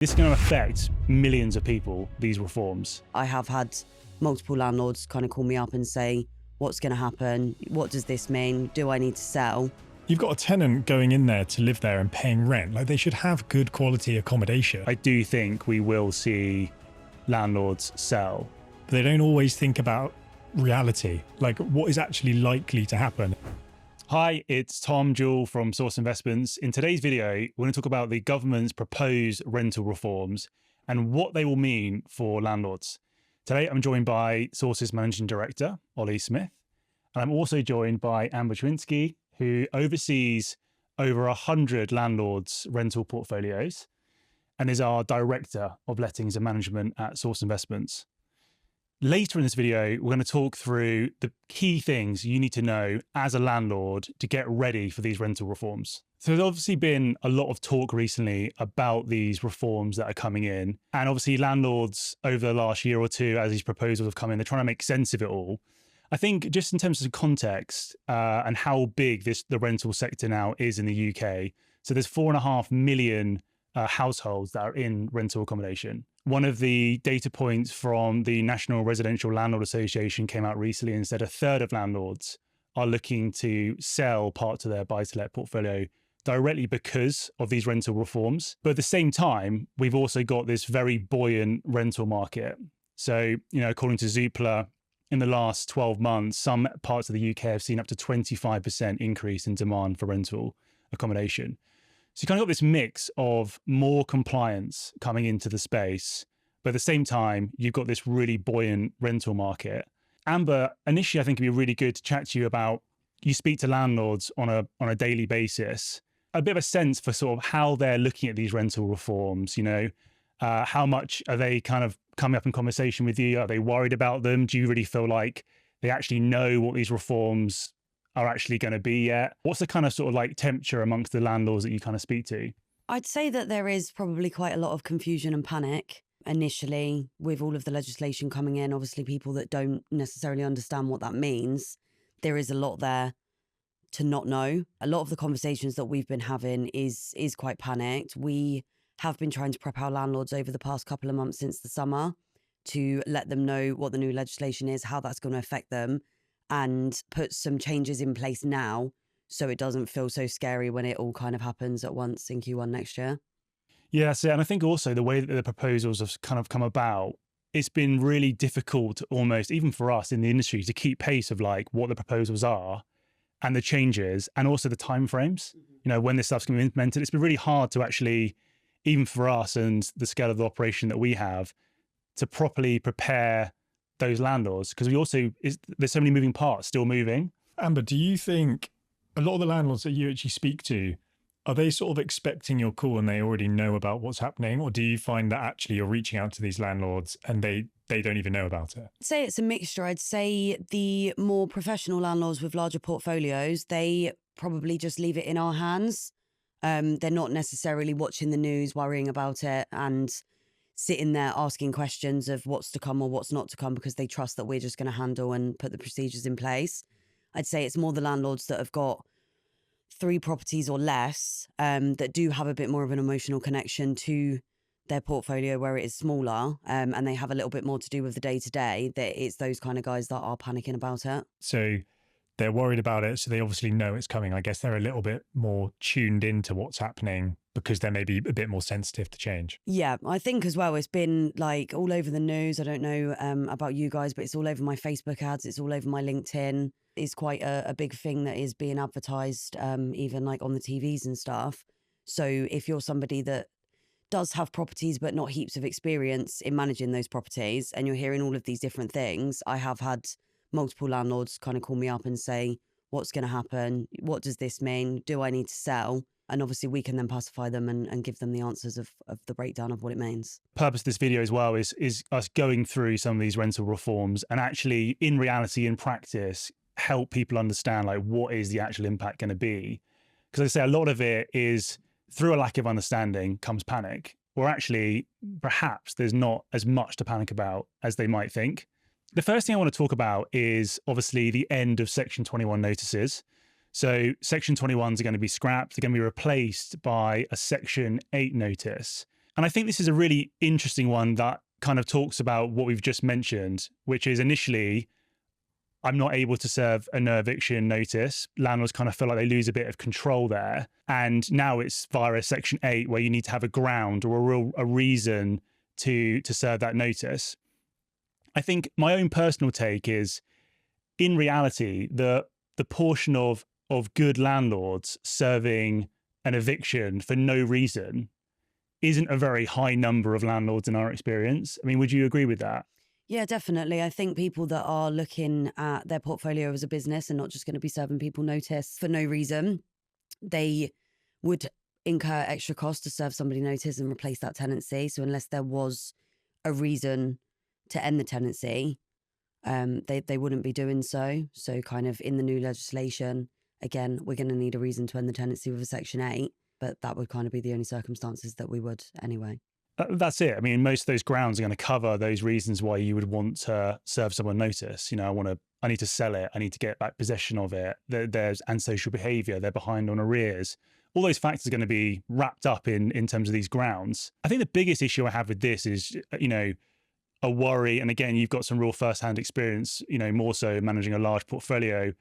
This is going to affect millions of people, these reforms. I have had multiple landlords kind of call me up and say, what's going to happen? What does this mean? Do I need to sell? You've got a tenant going in there to live there and paying rent. Like, they should have good quality accommodation. I do think we will see landlords sell. But they don't always think about reality, like what is actually likely to happen. Hi, it's Tom Jewell from Source Investments. In today's video, we're going to talk about the government's proposed rental reforms and what they will mean for landlords. Today, I'm joined by Source's Managing Director, Ollie Smith. And I'm also joined by Amber Choinski, who oversees over 100 landlords' rental portfolios and is our Director of Lettings and Management at Source Investments. Later in this video, we're going to talk through the key things you need to know as a landlord to get ready for these rental reforms. So there's obviously been a lot of talk recently about these reforms that are coming in. And obviously landlords over the last year or two, as these proposals have come in, they're trying to make sense of it all. I think just in terms of context and how big the rental sector now is in the UK. So there's 4.5 million households that are in rental accommodation. One of the data points from the National Residential Landlord Association came out recently and said a third of landlords are looking to sell parts of their buy-to-let portfolio directly because of these rental reforms. But at the same time, we've also got this very buoyant rental market. So, according to Zoopla, in the last 12 months, some parts of the UK have seen up to 25% increase in demand for rental accommodation. So you kind of got this mix of more compliance coming into the space, but at the same time, you've got this really buoyant rental market. Amber, initially, I think it'd be really good to chat to you about, you speak to landlords on a daily basis, a bit of a sense for sort of how they're looking at these rental reforms, how much are they kind of coming up in conversation with you? Are they worried about them? Do you really feel like they actually know what these reforms are actually going to be yet? What's the kind of sort of like temperature amongst the landlords that you kind of speak to? I'd say that there is probably quite a lot of confusion and panic initially with all of the legislation coming in. Obviously, people that don't necessarily understand what that means, there is a lot there to not know. A lot of the conversations that we've been having is quite panicked. We have been trying to prep our landlords over the past couple of months since the summer to let them know what the new legislation is, how that's going to affect them, and put some changes in place now so it doesn't feel so scary when it all kind of happens at once in Q1 next year. Yeah, that's it. And I think also the way that the proposals have kind of come about, it's been really difficult almost, even for us in the industry, to keep pace of like what the proposals are and the changes and also the timeframes, when this stuff's going to be implemented. It's been really hard to actually, even for us and the scale of the operation that we have, to properly prepare those landlords, because there's so many moving parts still moving. Amber, do you think a lot of the landlords that you actually speak to, are they sort of expecting your call and they already know about what's happening? Or do you find that actually you're reaching out to these landlords and they don't even know about it? I'd say it's a mixture. I'd say the more professional landlords with larger portfolios, they probably just leave it in our hands. They're not necessarily watching the news, worrying about it and sitting there asking questions of what's to come or what's not to come, because they trust that we're just going to handle and put the procedures in place. I'd say it's more the landlords that have got 3 properties or less that do have a bit more of an emotional connection to their portfolio where it is smaller and they have a little bit more to do with the day-to-day, that it's those kind of guys that are panicking about it. So they're worried about it, so they obviously know it's coming. I guess they're a little bit more tuned into what's happening because they're maybe a bit more sensitive to change. Yeah, I think as well, it's been like all over the news. I don't know about you guys, but it's all over my Facebook ads. It's all over my LinkedIn. It's quite a big thing that is being advertised, even like on the TVs and stuff. So if you're somebody that does have properties but not heaps of experience in managing those properties and you're hearing all of these different things, I have had multiple landlords kind of call me up and say, what's going to happen? What does this mean? Do I need to sell? And obviously we can then pacify them and give them the answers of the breakdown of what it means. Purpose of this video as well is us going through some of these rental reforms and actually in reality, in practice, help people understand like what is the actual impact going to be. Because I say a lot of it is through a lack of understanding comes panic, or actually perhaps there's not as much to panic about as they might think. The first thing I want to talk about is obviously the end of Section 21 notices. So Section 21s are going to be scrapped. They're going to be replaced by a Section 8 notice. And I think this is a really interesting one that kind of talks about what we've just mentioned, which is initially, I'm not able to serve a no eviction notice. Landlords kind of feel like they lose a bit of control there. And now it's via Section 8 where you need to have a ground or a reason to serve that notice. I think my own personal take is, in reality, the portion of good landlords serving an eviction for no reason isn't a very high number of landlords in our experience. I mean, would you agree with that? Yeah, definitely. I think people that are looking at their portfolio as a business and not just going to be serving people notice for no reason, they would incur extra costs to serve somebody notice and replace that tenancy. So unless there was a reason to end the tenancy, they wouldn't be doing so. So kind of in the new legislation, again, we're going to need a reason to end the tenancy with a Section 8, but that would kind of be the only circumstances that we would anyway. That's it. I mean, most of those grounds are going to cover those reasons why you would want to serve someone notice. You know, I need to sell it. I need to get back possession of it. There's antisocial behavior. They're behind on arrears. All those factors are going to be wrapped up in terms of these grounds. I think the biggest issue I have with this is, you know, a worry. And again, you've got some real firsthand experience, you know, more so managing a large portfolio,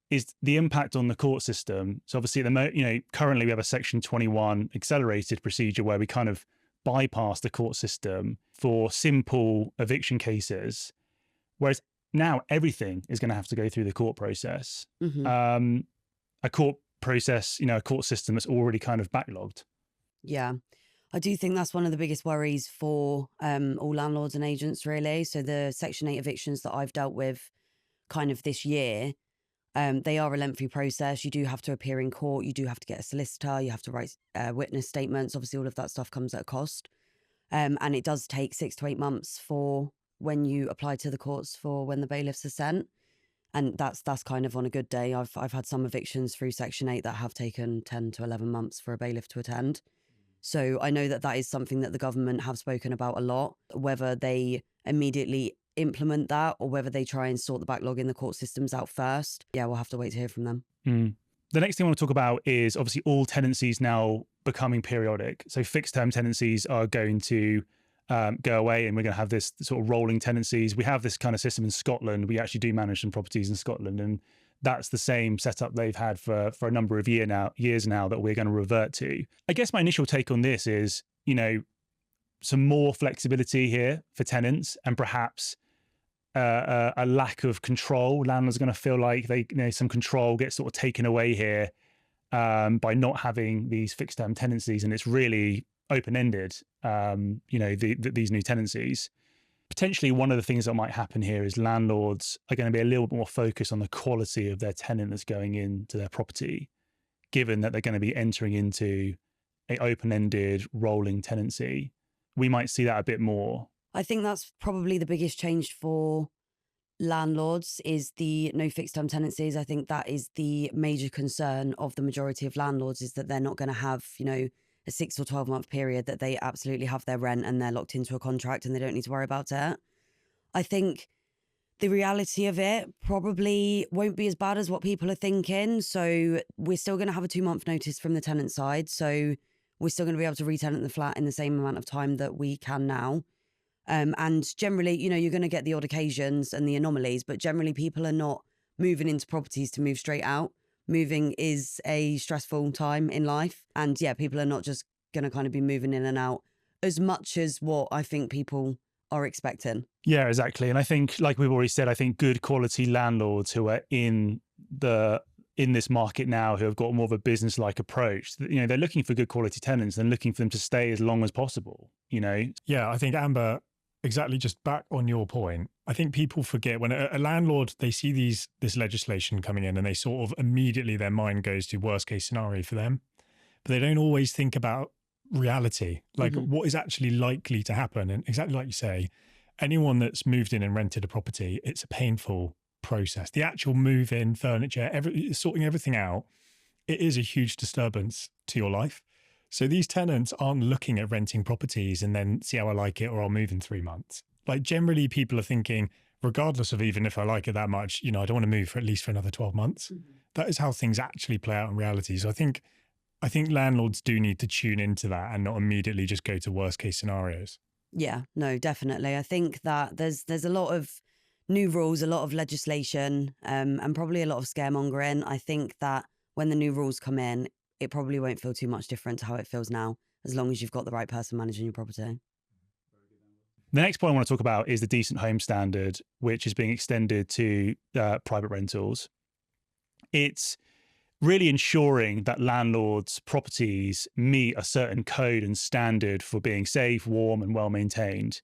is the impact on the court system. So obviously, currently we have a Section 21 accelerated procedure where we kind of bypass the court system for simple eviction cases, whereas now everything is going to have to go through the court process. Mm-hmm. A court process, you know, a court system that's already kind of backlogged. Yeah, I do think that's one of the biggest worries for all landlords and agents, really. So the Section 8 evictions that I've dealt with kind of this year, they are a lengthy process. You do have to appear in court. You do have to get a solicitor. You have to write witness statements. Obviously, all of that stuff comes at a cost. And it does take 6 to 8 months for when you apply to the courts for when the bailiffs are sent. And that's kind of on a good day. I've had some evictions through Section 8 that have taken 10 to 11 months for a bailiff to attend. So I know that is something that the government have spoken about a lot, whether they immediately implement that or whether they try and sort the backlog in the court systems out first. Yeah, we'll have to wait to hear from them. The next thing I want to talk about is obviously all tenancies now becoming periodic. So fixed term tenancies are going to go away, and we're going to have this sort of rolling tenancies. We have this kind of system in Scotland. We actually do manage some properties in Scotland, and that's the same setup they've had for a number of years now that we're going to revert to. I guess my initial take on this is, you know, some more flexibility here for tenants, and perhaps a lack of control. Landlords are going to feel like some control gets sort of taken away here by not having these fixed term tenancies, and it's really open-ended. These new tenancies. Potentially, one of the things that might happen here is landlords are going to be a little bit more focused on the quality of their tenant that's going into their property, given that they're going to be entering into an open-ended rolling tenancy. We might see that a bit more. I think that's probably the biggest change for landlords is the no fixed term tenancies. I think that is the major concern of the majority of landlords, is that they're not going to have, you know, a 6 or 12 month period that they absolutely have their rent and they're locked into a contract and they don't need to worry about it. I think the reality of it probably won't be as bad as what people are thinking. So we're still going to have a 2 month notice from the tenant side. So we're still going to be able to re-tenant the flat in the same amount of time that we can now. And generally, you know, you're going to get the odd occasions and the anomalies, but generally people are not moving into properties to move straight out. Moving is a stressful time in life. And yeah, people are not just going to kind of be moving in and out as much as what I think people are expecting. Yeah, exactly. And I think, like we've already said, I think good quality landlords who are in this market now, who have got more of a business-like approach, you know, they're looking for good quality tenants and looking for them to stay as long as possible, you know? Yeah, I think, Amber, exactly, just back on your point, I think people forget when a landlord, they see this legislation coming in and they sort of immediately their mind goes to worst case scenario for them, but they don't always think about reality, like what is actually likely to happen. And exactly like you say, anyone that's moved in and rented a property, it's a painful process. The actual move in, furniture, sorting everything out, it is a huge disturbance to your life. So these tenants aren't looking at renting properties and then see how I like it or I'll move in 3 months. Like generally people are thinking, regardless of even if I like it that much, you know, I don't want to move for at least for another 12 months. That is how things actually play out in reality. So I think I think landlords do need to tune into that and not immediately just go to worst case scenarios. Yeah, no, definitely. I think that there's a lot of new rules, a lot of legislation, and probably a lot of scaremongering. I think that when the new rules come in, it probably won't feel too much different to how it feels now, as long as you've got the right person managing your property. The next point I want to talk about is the decent home standard, which is being extended to private rentals. It's really ensuring that landlords' properties meet a certain code and standard for being safe, warm, and well maintained.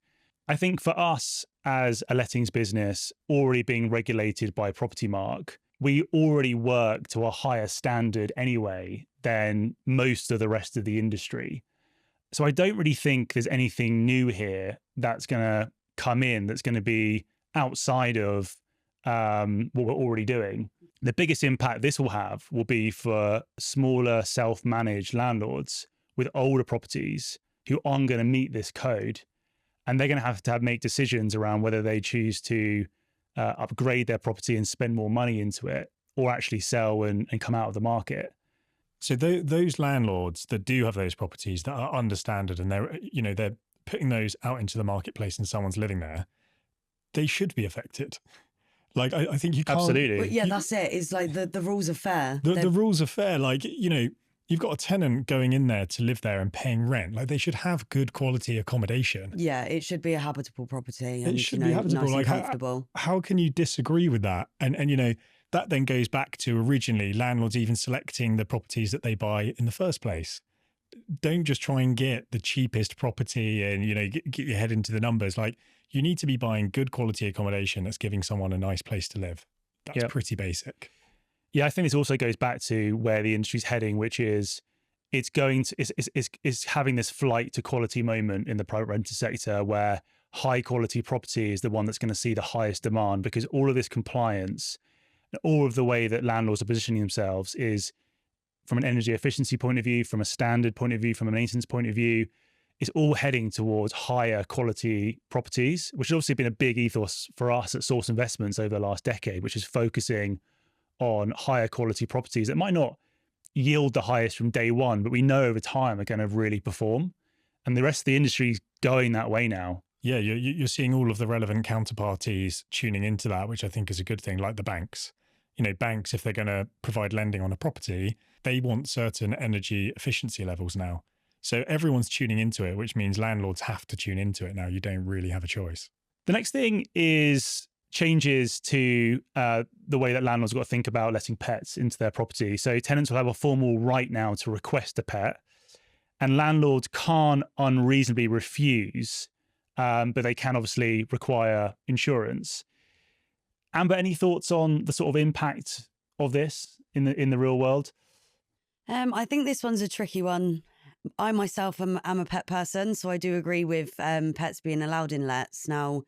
I think for us as a lettings business, already being regulated by Property Mark, we already work to a higher standard anyway than most of the rest of the industry. So I don't really think there's anything new here that's going to come in that's going to be outside of what we're already doing. The biggest impact this will have will be for smaller self-managed landlords with older properties who aren't going to meet this code. And they're going to have make decisions around whether they choose to upgrade their property and spend more money into it, or actually sell and come out of the market. So those landlords that do have those properties that are understandard and they're putting those out into the marketplace and someone's living there, they should be affected. Like, I think you can't... Absolutely. But yeah, that's it. It's like the rules are fair. The rules are fair. Like, you've got a tenant going in there to live there and paying rent. Like, they should have good quality accommodation. Yeah, it should be a habitable property. And, it should be habitable. Nice like, and comfortable. How can you disagree with that? And that then goes back to originally landlords even selecting the properties that they buy in the first place. Don't just try and get the cheapest property and, get your head into the numbers. Like, you need to be buying good quality accommodation that's giving someone a nice place to live. That's pretty basic. Yeah, I think this also goes back to where the industry's heading, which is it's having this flight to quality moment in the private rental sector, where high quality property is the one that's going to see the highest demand, because all of this compliance, all of the way that landlords are positioning themselves is from an energy efficiency point of view, from a standard point of view, from a maintenance point of view, it's all heading towards higher quality properties, which has obviously been a big ethos for us at Source Investments over the last decade, which is focusing on higher quality properties that might not yield the highest from day one, but we know over time are going to really perform. And the rest of the industry is going that way now. Yeah, you're seeing all of the relevant counterparties tuning into that, which I think is a good thing, like the banks. Banks, if they're going to provide lending on a property, they want certain energy efficiency levels now. So everyone's tuning into it, which means landlords have to tune into it now. You don't really have a choice. The next thing is changes to the way that landlords have got to think about letting pets into their property. So tenants will have a formal right now to request a pet, and landlords can't unreasonably refuse, but they can obviously require insurance. Amber, any thoughts on the sort of impact of this in the real world? I think this one's a tricky one. I myself am a pet person, so I do agree with pets being allowed in lets. Now,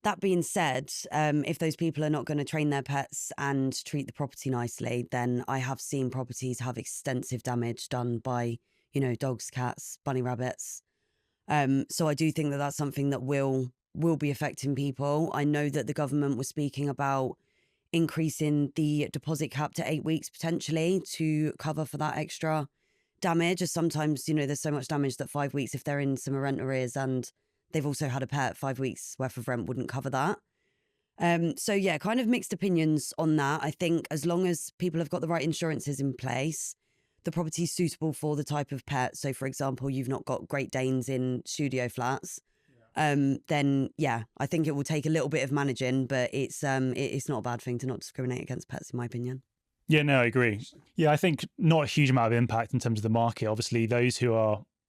that being said, if those people are not going to train their pets and treat the property nicely, then I have seen properties have extensive damage done by, dogs, cats, bunny rabbits. So I do think that that's something that will be affecting people. I know that the government was speaking about increasing the deposit cap to 8 weeks potentially to cover for that extra damage, as sometimes, there's so much damage that 5 weeks, if they're in some rent arrears and they've also had a pet, 5 weeks worth of rent wouldn't cover that. So yeah, kind of mixed opinions on that. I think as long as people have got the right insurances in place, the property's suitable for the type of pet. So for example, you've not got Great Danes in studio flats. Then yeah, I think it will take a little bit of managing, but it's not a bad thing to not discriminate against pets, in my opinion. Yeah, no, I agree. Yeah, I think not a huge amount of impact in terms of the market. Obviously, those who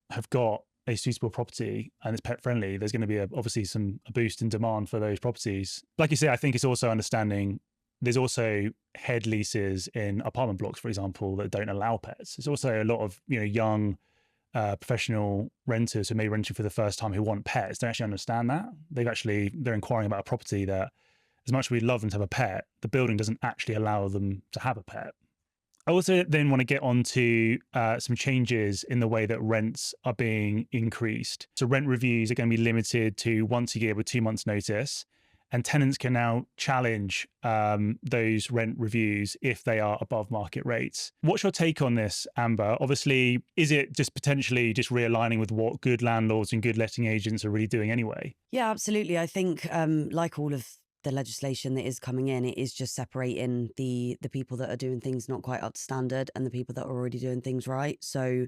have got a suitable property and it's pet friendly, there's going to be obviously a boost in demand for those properties. Like you say, I think it's also understanding there's also head leases in apartment blocks, for example, that don't allow pets. There's also a lot of young professional renters who may be renting for the first time who want pets, don't actually understand that. They're inquiring about a property that, as much as we'd love them to have a pet, the building doesn't actually allow them to have a pet. I also then want to get on to some changes in the way that rents are being increased. So rent reviews are going to be limited to once a year with 2 months notice. and tenants can now challenge those rent reviews if they are above market rates. What's your take on this, Amber? Obviously, is it just potentially just realigning with what good landlords and good letting agents are really doing anyway? Yeah, absolutely. I think like all of the legislation that is coming in, it is just separating the people that are doing things not quite up to standard and the people that are already doing things right. So,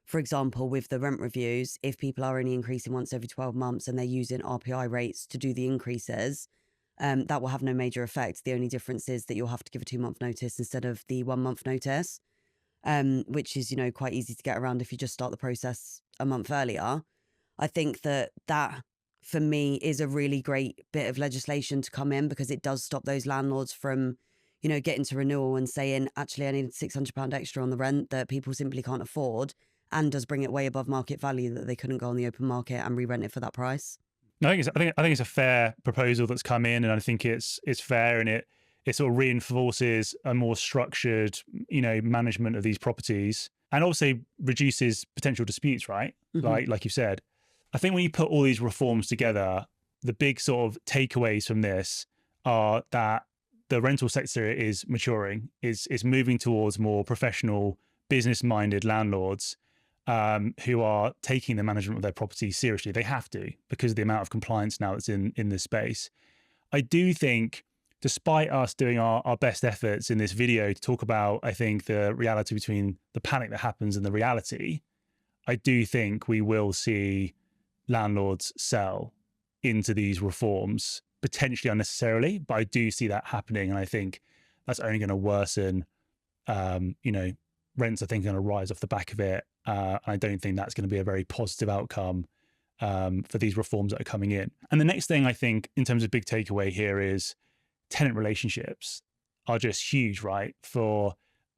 for example, with the rent reviews, if people are only increasing once every 12 months and they're using RPI rates to do the increases, that will have no major effect. The only difference is that you'll have to give a 2-month notice instead of the 1-month notice, which is, quite easy to get around if you just start the process a month earlier. I think that for me is a really great bit of legislation to come in, because it does stop those landlords from, getting to renewal and saying, actually, I need £600 extra on the rent that people simply can't afford, and does bring it way above market value that they couldn't go on the open market and re-rent it for that price. I think it's a fair proposal that's come in, and I think it's fair, and it sort of reinforces a more structured, management of these properties, and also reduces potential disputes, right? Mm-hmm. Like you said. I think when you put all these reforms together, the big sort of takeaways from this are that the rental sector is maturing, is moving towards more professional, business-minded landlords who are taking the management of their property seriously. They have to, because of the amount of compliance now that's in this space. I do think, despite us doing our best efforts in this video to talk about, I think, the reality between the panic that happens and the reality, I do think we will see landlords sell into these reforms, potentially unnecessarily, but I do see that happening. And I think that's only going to worsen, rents, I think, are going to rise off the back of it. I don't think that's going to be a very positive outcome for these reforms that are coming in. And the next thing I think, in terms of big takeaway here, is tenant relationships are just huge, right? For,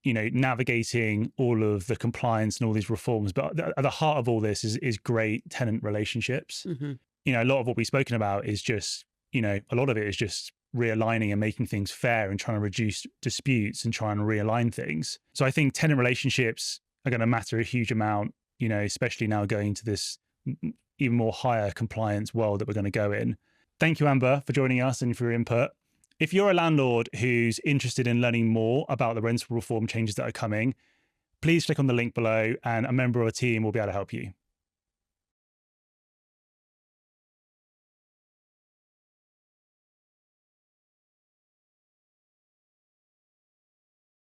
navigating all of the compliance and all these reforms. But at the heart of all this is great tenant relationships. Mm-hmm. A lot of what we've spoken about is just, a lot of it is just realigning and making things fair and trying to reduce disputes and trying to realign things. So I think tenant relationships are going to matter a huge amount, especially now going to this even more higher compliance world that we're going to go in. Thank you, Amber, for joining us and for your input. If you're a landlord who's interested in learning more about the rental reform changes that are coming, please click on the link below and a member of our team will be able to help you.